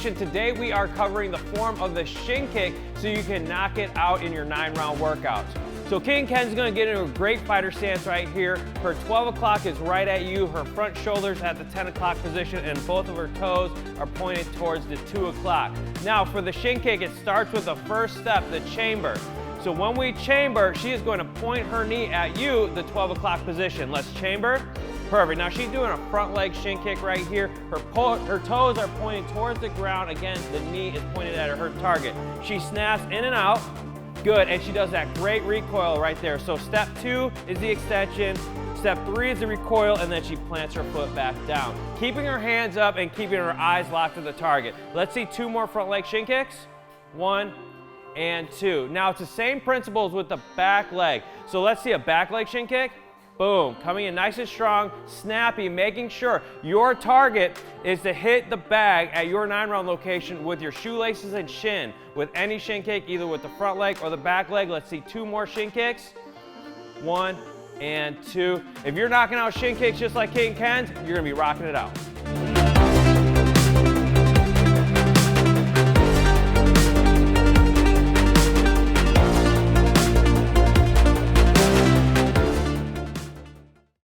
Nation. Today we are covering the form of the shin kick so you can knock it out in your 9-round workouts. So Kickin Kenz is going to get into a great fighter stance right here. Her 12 o'clock is right at you, her front shoulders at the 10 o'clock position, and both of her toes are pointed towards the 2 o'clock. Now for the shin kick, it starts with the first step, the chamber. So when we chamber, she is going to point her knee at you, the 12 o'clock position. Let's chamber. Perfect. Now she's doing a front leg shin kick right here. Her toes are pointing towards the ground. Again, the knee is pointed at her target. She snaps in and out. Good, and she does that great recoil right there. So step 2 is the extension, step 3 is the recoil, and then she plants her foot back down. Keeping her hands up and keeping her eyes locked to the target. Let's see 2 more front leg shin kicks. 1 and 2. Now it's the same principles with the back leg. So let's see a back leg shin kick. Boom, coming in nice and strong, snappy, making sure your target is to hit the bag at your 9-round location with your shoelaces and shin. With any shin kick, either with the front leg or the back leg. Let's see 2 more shin kicks. 1 and 2. If you're knocking out shin kicks just like Kickin Kenz, you're gonna be rocking it out.